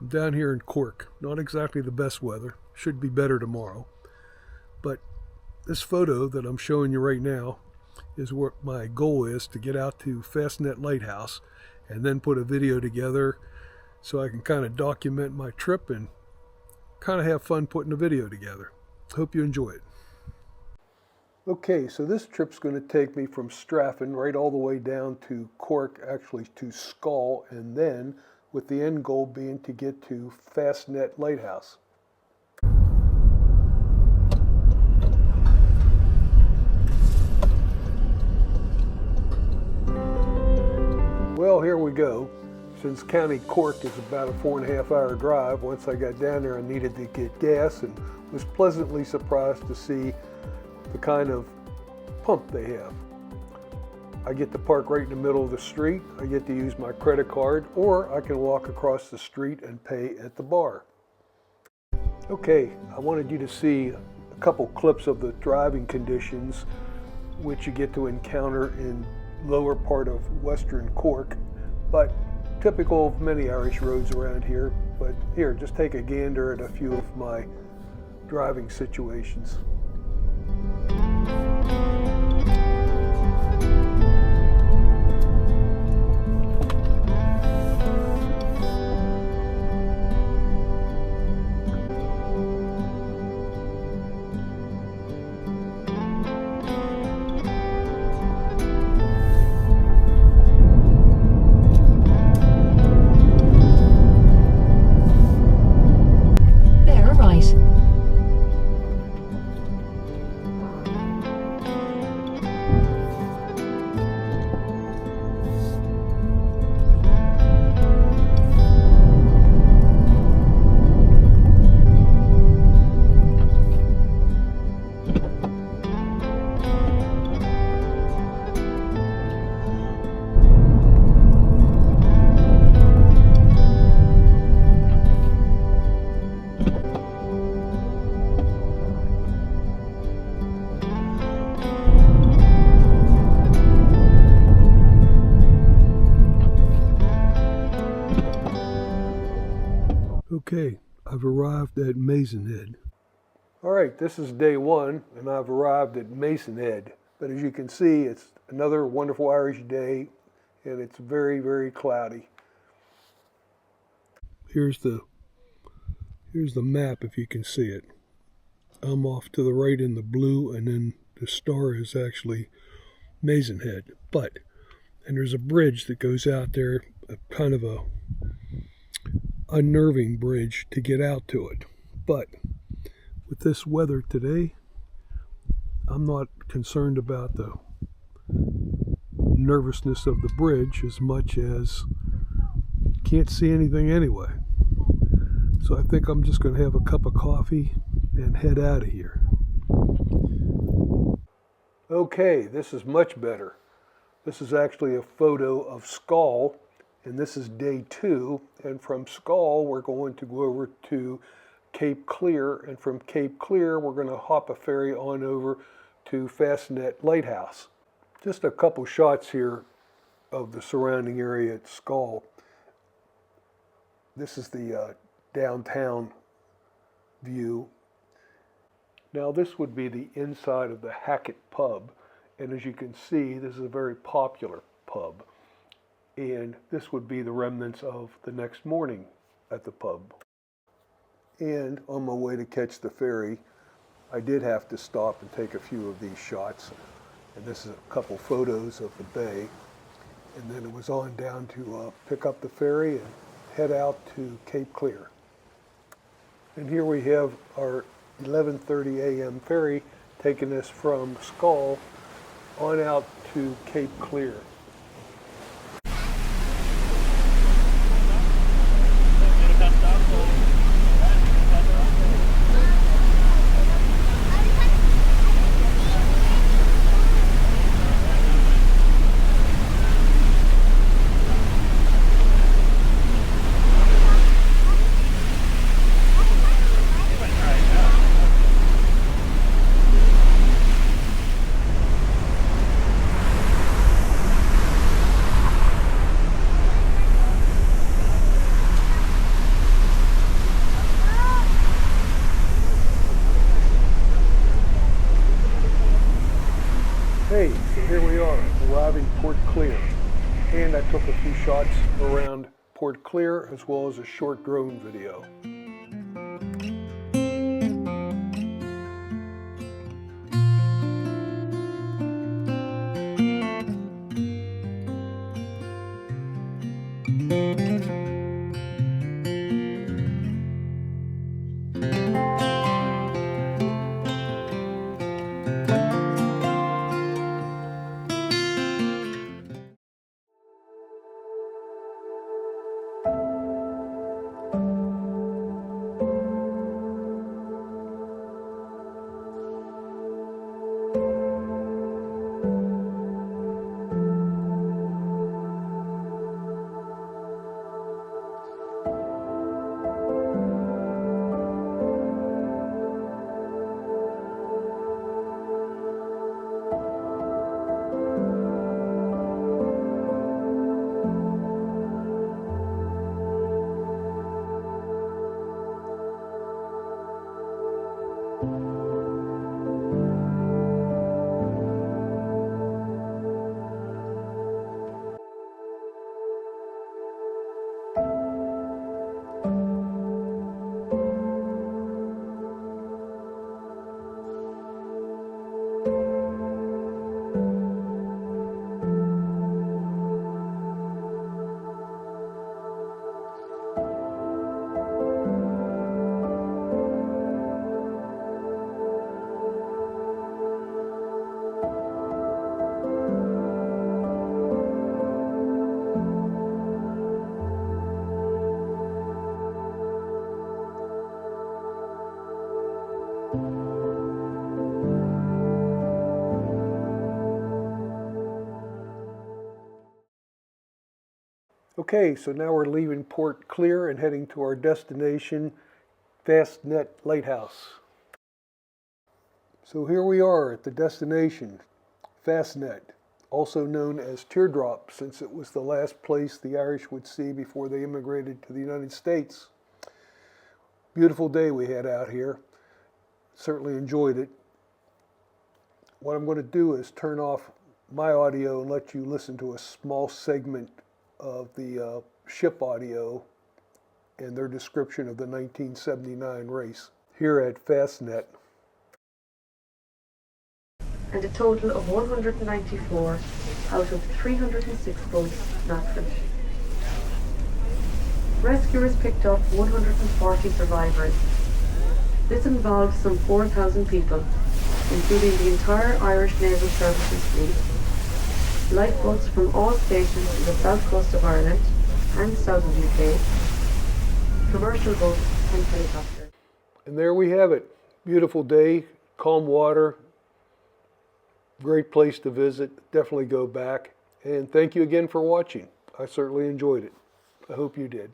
I'm down here in Cork. Not exactly the best weather. Should be better tomorrow. But this photo that I'm showing you right now is what my goal is, to get out to Fastnet Lighthouse and then put a video together so I can kind of document my trip and kind of have fun putting a video together. Hope you enjoy it. Okay, so this trip's going to take me from Strafford right all the way down to Cork, actually to Schull, and then with the end goal being to get to Fastnet Lighthouse. Well, here we go. Since County Cork is about a 4.5-hour drive, once I got down there I needed to get gas and was pleasantly surprised to see the kind of pump they have. I get to park right in the middle of the street. I get to use my credit card, or I can walk across the street and pay at the bar. Okay, I wanted you to see a couple clips of the driving conditions which you get to encounter in lower part of Western Cork, but typical of many Irish roads around here. But here, just take a gander at a few of my driving situations. Okay, I've arrived at Maidenhead. All right, this is day one, and I've arrived at Maidenhead. But as you can see, it's another wonderful Irish day, and it's very, very cloudy. Here's the map, if you can see it. I'm off to the right in the blue, and then the star is actually Maidenhead. And there's a bridge that goes out there, kind of a unnerving bridge to get out to it. But with this weather today, I'm not concerned about the nervousness of the bridge as much as can't see anything anyway. So I think I'm just going to have a cup of coffee and head out of here. Okay, this is much better. This is actually a photo of Schull, and this is day 2, and from Schull we're going to go over to Cape Clear, and from Cape Clear we're going to hop a ferry on over to Fastnet Lighthouse. Just a couple shots here of the surrounding area at Schull. This is the downtown view. Now this would be the inside of the Hackett pub, and as you can see, this is a very popular pub. And this would be the remnants of the next morning at the pub. And on my way to catch the ferry, I did have to stop and take a few of these shots. And this is a couple photos of the bay. And then it was on down to pick up the ferry and head out to Cape Clear. And here we have our 11:30 a.m. ferry taking us from Schull on out to Cape Clear. clear, as well as a short drone video. Okay, so now we're leaving Port Clear and heading to our destination, Fastnet Lighthouse. So here we are at the destination, Fastnet, also known as Teardrop, since it was the last place the Irish would see before they immigrated to the United States. Beautiful day we had out here. Certainly enjoyed it. What I'm going to do is turn off my audio and let you listen to a small segment of the ship audio and their description of the 1979 race here at Fastnet. And a total of 194 out of 306 boats not finished. Rescuers picked up 140 survivors. This involved some 4,000 people, including the entire Irish Naval Services fleet, lifeboats from all stations in the south coast of Ireland and south of UK, commercial boats and helicopters. And there we have it. Beautiful day, calm water, great place to visit. Definitely go back. And thank you again for watching. I certainly enjoyed it. I hope you did.